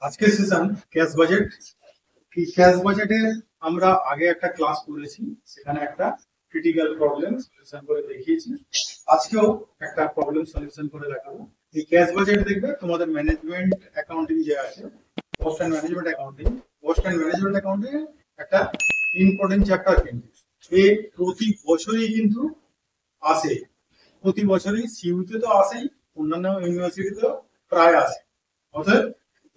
আজকের session cash budget. এই cash বাজেটে আমরা আগে একটা ক্লাস করেছি, সেখানে একটা ক্রিটিক্যাল প্রবলেম সলিউশন করে দেখিয়েছি। আজকেও একটা প্রবলেম সলিউশন করে দেখাবো। এই ক্যাশ বাজেট দেখবে তোমাদের ম্যানেজমেন্ট অ্যাকাউন্টিং যে আছে, cost and management accounting, cost and management accounting একটা ইম্পর্টেন্ট চ্যাপ্টার। কিন্তু এই প্রতি বছরই কিন্তু আসে, প্রতি বছরই সিইউতে তো আসেই, অন্যান্য ইউনিভার্সিটিতেও প্রায় আসে। অতএব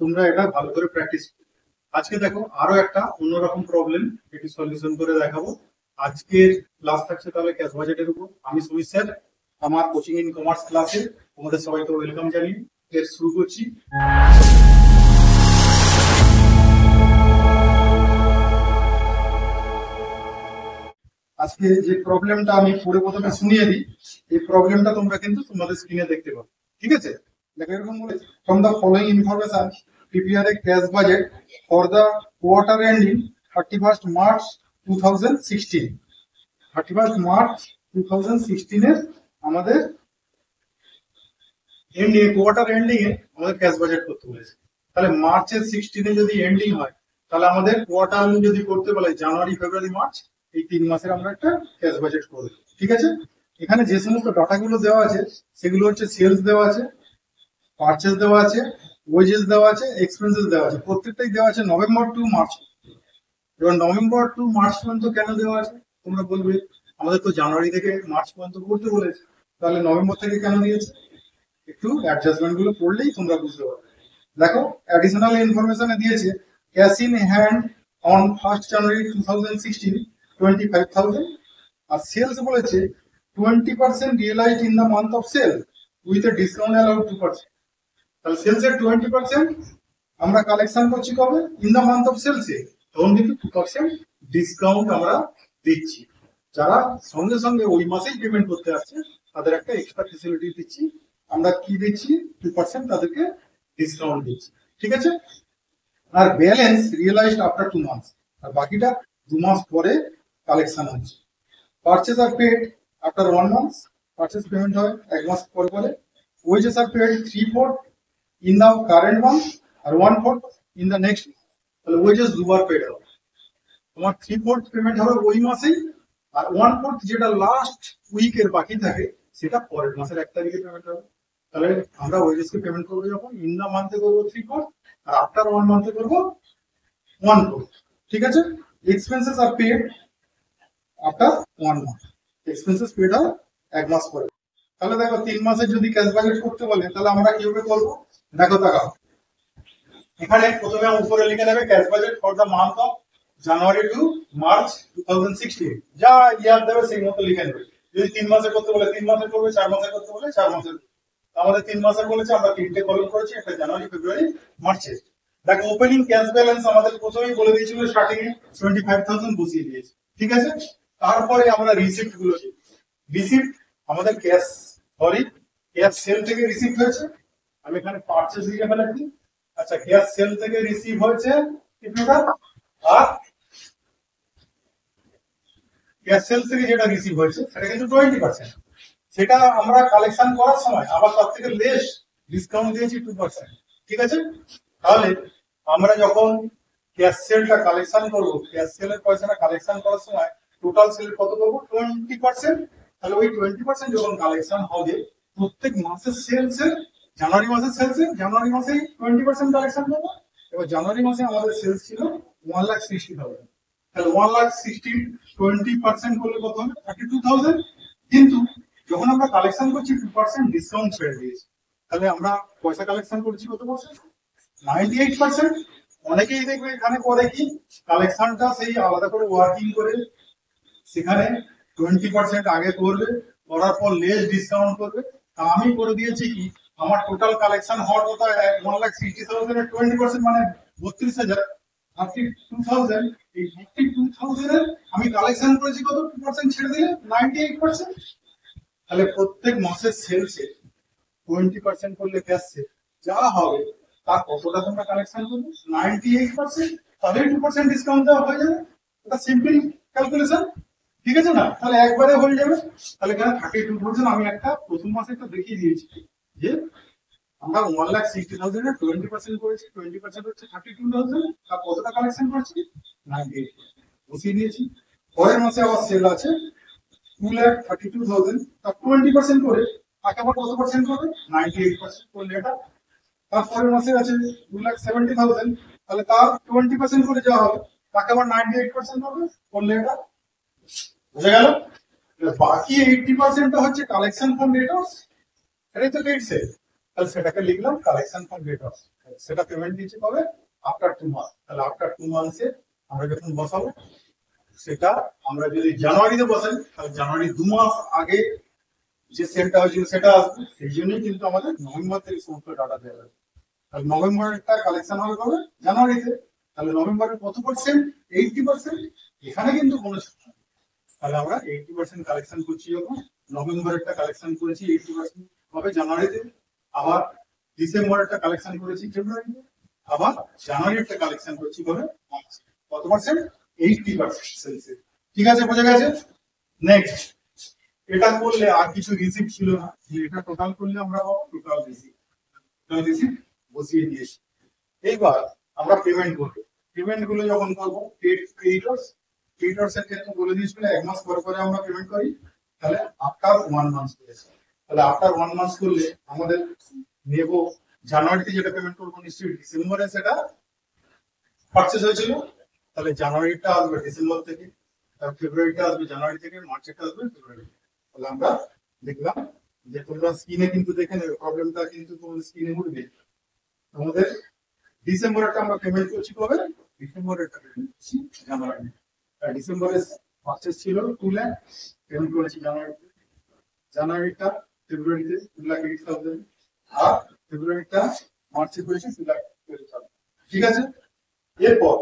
তোমরা এটা ভালো করে প্র্যাকটিস। আজকে দেখো আরো একটা অন্যরকম প্রবলেম এটি সলিউশন করে দেখাবো। আজকের ক্লাস থাকছে তাহলে ক্যাশ বাজেটের উপর। আমি সুমিত স্যার, আমার কোচিং ইন কমার্স ক্লাসে তোমাদের সবাইকে ওয়েলকাম জানিয়ে এর শুরু করছি। আজকে যে প্রবলেমটা আমি পড়ে প্রথমে শুনিয়ে দিই, এই প্রবলেমটা তোমরা কিন্তু তোমাদের স্ক্রিনে দেখতে পাবে। ঠিক আছে, দেখো এরকম বলেছে, from the following information prepare a cash budget for the quarter ending 31st March 2016। 31st March 2016 এর আমাদের এন্ডিং, কোয়ার্টার এন্ডিং এ আমাদের ক্যাশ বাজেট করতে বলেছে। তাহলে মার্চের 16 যদি এন্ডিং হয়, তাহলে আমাদের কোয়ার্টার যদি করতে বলে জানুয়ারি ফেব্রুয়ারি মার্চ, এই 3 মাসের আমরা একটা ক্যাশ বাজেট করব। ঠিক আছে, এখানে যে সমস্ত ডাটাগুলো দেওয়া আছে সেগুলো হচ্ছে সেলস দেওয়া আছে, পারচেজ দেওয়া আছে, ওয়েজেস দেওয়া আছে, এক্সপেন্সেস দেওয়া আছে। প্রত্যেকটাই দেওয়া আছে নভেম্বর টু মার্চ। এবার নভেম্বর টু মার্চ পর্যন্ত কেন দেওয়া আছে তোমরা বলবে, আমাদের তো জানুয়ারি থেকে মার্চ পর্যন্ত করতে বলেছে, তাহলে নভেম্বর থেকে কেন দিয়েছে? একটু অ্যাডজাস্টমেন্ট গুলো পড়লেই তোমরা বুঝতে পারবে। দেখো অ্যাডিশনাল ইনফরমেশনে দিয়েছে cash in hand on 1st January 2016 25,000। আর সেলস বলেছে 20% realised in the month of sale with a discount allowed 2%। তাহলে সেলস এর 20% আমরা কালেকশন করছি কবে? ইন দ্য মান্থ অফ সেলসে, তখন কিন্তু 2% ডিসকাউন্ট আমরা দিচ্ছি। যারা সঙ্গে সঙ্গে ওই মাসেই পেমেন্ট করতে আসছে তাদের একটা এক্সট্রা ফেসিলিটি দিচ্ছি। আমরা কি দিচ্ছি? 2% তাদেরকে ডিসকাউন্ট দিচ্ছি। ঠিক আছে, আর ব্যালেন্স রিয়েলাইজড আফটার 2 মান্থস, আর বাকিটা 2 মাস পরে কালেকশন হচ্ছে। Purchase are paid after 1 month, purchase payment হয় 1 মাস পরে পরে। Wages are paid 3/4 in the current month আর 1/4 ইন দ্য নেক্সট। তাহলে ওয়েজেস দুবার পেড হবে। তোমার 3/4 পেমেন্ট হবে ওই মাসেই, আর 1/4 যেটা লাস্ট উইকের বাকি থাকে সেটা পরের মাসের 1 তারিখে পেমেন্ট হবে। তাহলে আমরা ওয়েজেসকে পেমেন্ট করবো যখন, ইন দ্য মান্থে করবো 3/4, আর আফটার 1 মান্থে করবো 1/4। ঠিক আছে, expenses are paid after 1 month, expenses paid হয় 1 মাস পরে। তাহলে দেখো 3 মাসের যদি ক্যাশ বাজেট করতে বলে তাহলে আমরা কিভাবে করবো? দেখো তাকাও, এখানে প্রথমে উপরে লিখে নেবে cash budget for the month of January to March 2016। যা ইয়ার দেবে সেই মতো লিখে নেবে। যদি 3 মাসে করতে বলে 3 মাসে করবে, 4 মাসে করতে বলে 4 মাসে। আমাদের 3 মাসের বলেছে, আমরা 3টে কলম করেছি, একটা জানুয়ারি ফেব্রুয়ারি মার্চে। দেখো ওপেনিং ক্যাশ ব্যালেন্স আমাদের প্রথমেই বলে দিয়েছিল, স্টার্টিং এ 25,000 বসিয়ে দিয়েছে। ঠিক আছে, তারপরে আমরা রিসিপ্ট গুলো, রিসিপ্ট আমাদের ক্যাশ, সরি ক্যাশ সেল থেকে রিসিপ্ট হয়েছে। আমি এখানে পারচেজ লিখে ফেলেছি। আচ্ছা, ক্যাশ সেল থেকে রিসিভ হয়েছে কিছুটা, আর ক্যাশ সেল থেকে যেটা রিসিভ হয়েছে সেটা কিন্তু 20%। সেটা আমরা কালেকশন করার সময় আবার তার থেকে লেস ডিসকাউন্ট দিয়েছি 2%। ঠিক আছে, তাহলে আমরা যখন ক্যাশ সেলটা কালেকশন করবো, ক্যাশ সেলের পয়সাটা কালেকশন করার সময় টোটাল সেল কত করবো? 20%। তাহলে ওই 20% যখন কালেকশন হবে প্রত্যেক মাসের সেলসের, জানুয়ারি মাসের সেলসে জানুয়ারি মাসেই 20% কালেকশন করবো। এবার জানুয়ারি মাসে আমাদের সেলস ছিল 1,60,000। তাহলে 1,60,000 20% করলে কত হবে? 32,000। কিন্তু যখন আমরা কালেকশন করছি 2% ডিসকাউন্ট ছেড়ে দিয়েছি, তাহলে আমরা পয়সা কালেকশন করছি কত পার্সেন্ট? 98%। অনেকেই দেখবে এখানে করে কি, কালেকশনটা সেই আলাদা করে ওয়ার্কিং করে সেখানে 20% আগে করবে, করার পর লেস ডিসকাউন্ট করবে। তা আমি করে দিয়েছি কি, আমার টোটাল কালেকশন হওয়ার কথা 1,60,000 এর 20% মানে 32,000, 32,000। এই 32,000 এর আমি কালেকশন করেছি কত? 2% ছেড়ে দিলে 98%। তাহলে প্রত্যেক মাসের সেলসে 20% করলে ক্যাশ সেল যা হবে তার কতটা তোমরা কালেকশন করবে? 98%। তাহলে 2% ডিসকাউন্ট দেওয়া হয়ে যাবে। এটা সিম্পল ক্যালকুলেশন। ঠিক আছে না? তাহলে একবারে হয়ে যাবে। তাহলে এখানে 32,000 আমি একটা প্রথম মাসে একটা দেখিয়ে দিয়েছি যে আমরা 1,60,000 এর 20% করেছি, 20% হচ্ছে 32,000, আর কতটা কালেকশন করেছি 98, বসিয়ে দিয়েছি। পরের মাসে আবার সেল আছে 2,32,000, তার 20% করে তাকে আবার কত পার্সেন্ট করবে 98% করলে এটা। তারপরের মাসে আছে 2,70,000, তাহলে তার 20% করে যাওয়া হবে, তাকে আবার 98% হবে করলে এটা। বুঝে গেল? বাকি 80% হচ্ছে কালেকশন ফ্রম ডেটর্স, এটাই তো ডেট সেল। তাহলে সেটাকে লিখলাম কালেকশন ফ্রম ডেটর্স, সেটা পেমেন্ট দিচ্ছে কবে আফটার 2 মান্থ। তাহলে আফটার 2 মান্থসে আমরা যখন বসাবো, সেটা আমরা যদি জানুয়ারিতে বসাই তাহলে জানুয়ারি 2 মাস আগে যে সেলটা হয়েছিল সেটা আসবে, সেই জন্যই কিন্তু আমাদের নভেম্বর থেকে সমস্ত ডাটা দেওয়া হবে। তাহলে নভেম্বরেরটা কালেকশন হবে কবে জানুয়ারিতে, তাহলে নভেম্বরের কত পার্সেন্ট 80%, এখানে কিন্তু কোনো সমস্যা নেই। তাহলে আমরা 80% কালেকশন করছি, যখন নভেম্বরেরটা কালেকশন করেছি 80% হবে জানুয়ারিতে, আবার ডিসেম্বরেরটা কালেকশন করেছি ফেব্রুয়ারিতে, আবার জানুয়ারিরটা কালেকশন করছি কবে মার্চে। কত পার্সেন্ট 80% সেলসে। ঠিক আছে, বোঝা গেছে? নেক্সট, এটা করলে আর কিছু রিসিপ্ট ছিল না, এটা টোটাল করলে আমরা পাবো টোটাল রিসিপ্ট বসিয়ে দিয়েছি। এইবার আমরা পেমেন্ট করবো। পেমেন্ট গুলো যখন করবো ক্রেডিটর্স এর ক্ষেত্রে বলে দিয়েছিল 1 মাস পরে পরে আমরা পেমেন্ট করি, তাহলে আফটার 1 মান্থ করেছে। তাহলে আফটার 1 মান্থ করলে আমাদের নেব জানুয়ারিতে যেটা পেমেন্ট করবো নিশ্চয়ই ডিসেম্বরে সেটা পারচেজ হয়েছিল, তাহলে জানুয়ারিটা আসবে ডিসেম্বর থেকে, ফেব্রুয়ারিটা আসবে জানুয়ারি থেকে, মার্চেরটা আসবে ফেব্রুয়ারি। তাহলে আমরা দেখলাম যে তোমরা স্ক্রিনে কিন্তু দেখে নেবে, প্রবলেমটা কিন্তু তোমাদের স্ক্রিনে উঠবে। আমাদের ডিসেম্বরেরটা আমরা পেমেন্ট করছি কবে, ডিসেম্বরেরটা পেমেন্ট করছি জানুয়ারি। ডিসেম্বরের পারচেজ ছিল 2 লাখ, পেমেন্ট করেছি জানুয়ারিতে। জানুয়ারিটা ফেব্রুয়ারিতে 2,08,000, আর ফেব্রুয়ারিটা মার্চে করেছি 2,12,000। ঠিক আছে? এরপর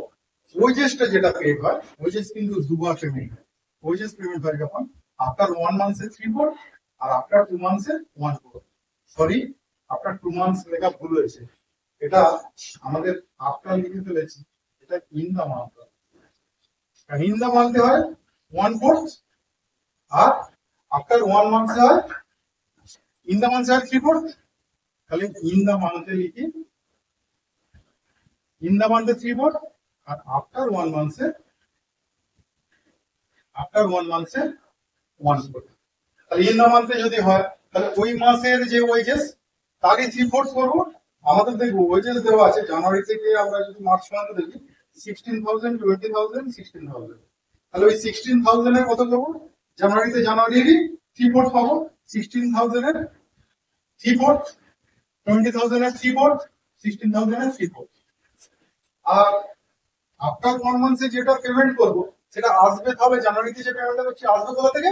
ওয়েজেসটা যেটা পে হয়, ওয়েজেস কিন্তু দুবার পেমেন্ট হয়। ওয়েজেস পেমেন্ট হয় যখন আফটার 1 মান্থসে 3/4 আর আফটার 2 মান্থসে 1/4। সরি, আফটার 2 মান্থস লেখা ভুল হয়েছে, এটা আমাদের আফটার লিখে ফেলেছি, এটা in the month. In the মান্থে হয় 1/4, আর আফটার 1 মান্থে হয় ইন দা মান্থে হয় 3/4। তাহলে ইন দা মান্থে লিখি ইন দা মান্থে 3/4, আর আফটার 1 মান্থে 1/4। তাহলে ইন দা মান্থে যদি হয় তাহলে ওই মাসের যে ওয়েজেস তারই 3/4 করবো। আমাদের দেখবো ওয়েজেস দেওয়া আছে জানুয়ারি থেকে, আমরা যদি মার্চ মান্থে দেখি 16,000, 20,000, 16,000। তাহলে ওই 16,000 এর কত দেবো জানুয়ারিতে, জানুয়ারিরই 3/4 পাবো। 16,000 এর 3/4, 20,000 এর 3/4, 16,000 এর 3/4। আর আফটার 1 মান্থে যেটা পেমেন্ট করবো সেটা আসবে, তাহলে জানুয়ারিতে যে পেমেন্টটা করছি আসবে কোথা থেকে,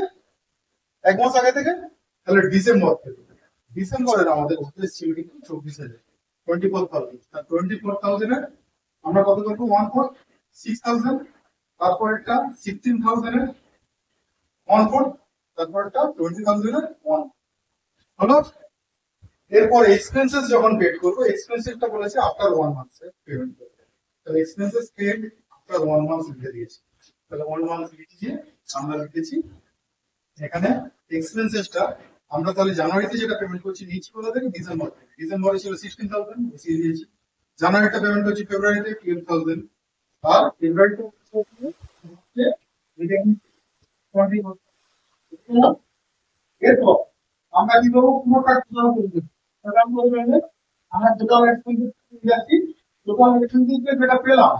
1 মাস আগে থেকে। তাহলে ডিসেম্বর থেকে, ডিসেম্বরের আমাদের ওয়েজেস ছিল কিন্তু 24,000, 24,000। 24,000 এর আমরা কত করবো 1/4, 6,000। তারপর একটা 16,000 এর 1/4, তারপর একটা 20,000 এর 1 হলো। এরপর এক্সপেন্সেস যখন পেড করবো, এক্সপেন্সেসটা বলেছে আফটার 1 মান্থে পেমেন্ট করবো। তাহলে এক্সপেন্সেস পেড আফটার 1 মান্থ লিখে দিয়েছি। তাহলে 1 মান্থ লিখেছি, আমরা লিখেছি এখানে এক্সপেন্সেসটা আমরা তাহলে জানুয়ারিতে যেটা পেমেন্ট করছি নিচ্ছি কোথা থেকে, ডিসেম্বর থেকে। ডিসেম্বরে ছিল 16,000, বসিয়ে দিয়েছি। জানুয়ারিটা পেমেন্ট করছি ফেব্রুয়ারিতে 12,000, আর ফেব্রুয়ারিতে এরপর আমরা কি করবো, পুরোটা টোটাল করবো। টোটাল করবো আমরা টোটাল এক্সপেন্সেস যাচ্ছি, টোটাল এক্সপেন্সেস যেটা পেলাম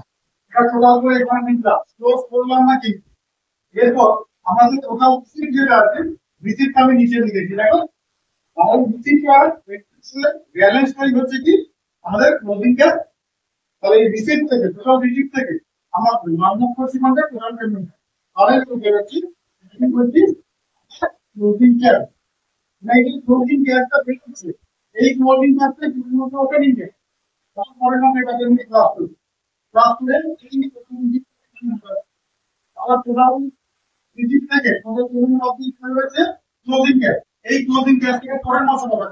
এটা টোটাল করে এখানে নিলাম, ক্লোজ করলাম না কি। এরপর আমাদের টোটাল রিসিপ্ট যেটা আছে, রিসিপ্ট আমি নিচে লিখেছি, দেখো আমাদের রিসিপ্ট আর ব্যালেন্স টাই হচ্ছে কি আমাদের ক্লোজিং ক্যাশ। তাহলে এই রিসিপ্ট থেকে, টোটাল রিসিপ্ট থেকে আমরা মাইনাস করছি মানে টোটাল পেমেন্ট, আর একটু বেরোচ্ছি করছি ক্লোজিং ক্যাশ। এই ক্লোজিং ক্যাশটা বেরোচ্ছে, এই ক্লোজিং ক্যাশটা শুধুমাত্র ওপেনিং ক্যাশ। তারপরে আমরা এটাকে নিয়ে ক্লাস করি, ক্লাস করে আবার টোটাল রিসিপ্ট থেকে আমাদের পেমেন্ট অবধি রয়েছে ক্লোজিং ক্যাশ। এই ক্লোজিং ক্যাশ থেকে পরের মাসে পাবেন,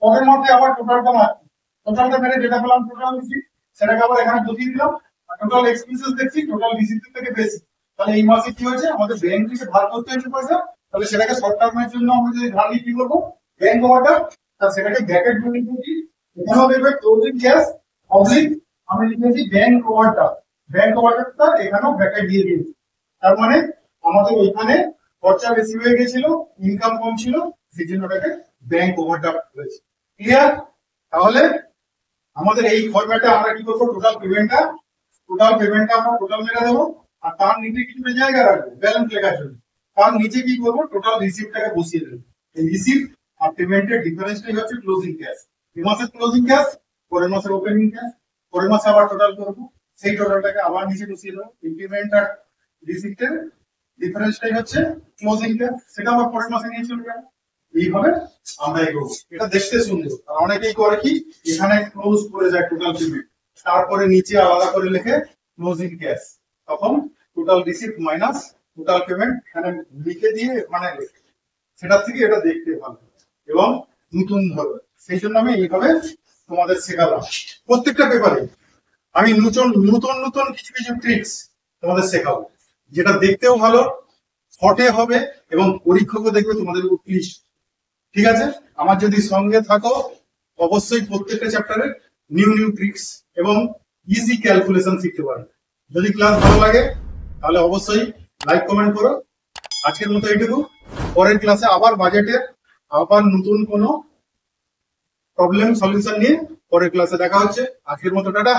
পরের মাসে আবার টোটালটা মারছি, টোটালটা মেরে যেটা পেলাম টোটাল রিসিপ্ট সেটাকে আবার এখানে বসিয়ে দিলাম। আর টোটাল এক্সপেন্সেস দেখছি টোটাল রিসিপ্ট থেকে বেশি, তাহলে এই মাসে কি হয়েছে আমাদের ব্যাংক থেকে ধার করতে হয়েছে পয়সা, তাহলে সেটাকে শর্ট টার্মের জন্য আমরা যদি ধার নিয়ে কি করবো ব্যাংক ওভারটা, তাহলে সেটাকে ব্র্যাকেট বলে দিচ্ছি এখানেও দেখবে ক্লোজিং ক্যাশ অবলিক আমি লিখেছি ব্যাংক ওভারড্রাফট, ব্যাংক ওভারড্রাফটটা এখানেও ব্র্যাকেট দিয়ে দিয়েছি। তার মানে আমাদের ওইখানে খরচা বেশি হয়ে গেছিল, ইনকাম কম ছিল, সেই জন্য ওটাকে ব্যাংক ওভারড্রাফট হয়েছে। ক্লিয়ার? তাহলে আমাদের এই ফরম্যাটে আমরা কি করবো, টোটাল পেমেন্টটা আমরা টোটাল মেরে দেবো, আর তার নিচে কিছু জায়গা রাখবো ব্যালেন্স লেখার জন্য। তার নিচে কি করবো, টোটাল রিসিপ্টটাকে বসিয়ে দেবো। এই রিসিপ্ট আর পেমেন্টের ডিফারেন্সটাই হচ্ছে ক্লোজিং ক্যাশ। এই মাসের ক্লোজিং ক্যাশ, পরের মাসের ওপেনিং ক্যাশ, পরের মাসে আবার টোটাল করবো, সেই টোটালটাকে আবার নিচে বসিয়ে দেবো। পেমেন্ট আর রিসিপ্টের ডিফারেন্সটাই হচ্ছে ক্লোজিং ক্যাশ, সেটা আবার পরের মাসে নিয়ে চলে যাবো। এইভাবে আমরা এগোবো। এটা দেখতে সুন্দর, আর অনেকেই করে কি এখানে ক্লোজ করে যায় টোটাল পেমেন্ট, তারপরে নিচে আলাদা করে লিখে ক্লোজিং ক্যাশ, তখন total receipt minus total payment এখানে লিখে দিয়ে মানে সেটার থেকে এটা দেখতে ভালো এবং নতুন ধরবে। সেই জন্য আমি এইভাবে তোমাদের শেখালাম। প্রত্যেকটা পেপারে আমি নতুন নতুন নতুন কিছু কিছু ট্রিক্স তোমাদের শেখাবো, যেটা দেখতেও ভালো, হটে হবে এবং পরীক্ষকও দেখবে তোমাদের উৎকৃষ্ট। ঠিক আছে? আমার যদি সঙ্গে থাকো অবশ্যই প্রত্যেকটা চ্যাপ্টারে নিউ নিউ ট্রিক্স এবং ইজি ক্যালকুলেশন শিখতে পারবে। যদি ক্লাস ভালো লাগে তাহলে অবশ্যই লাইক কমেন্ট করো। আজকের মতো এইটুকু, পরের ক্লাসে আবার বাজেটের আবার নতুন কোনো প্রবলেম সলিউশন নিয়ে পরের ক্লাসে দেখা হচ্ছে। আজকের মতো টাটা।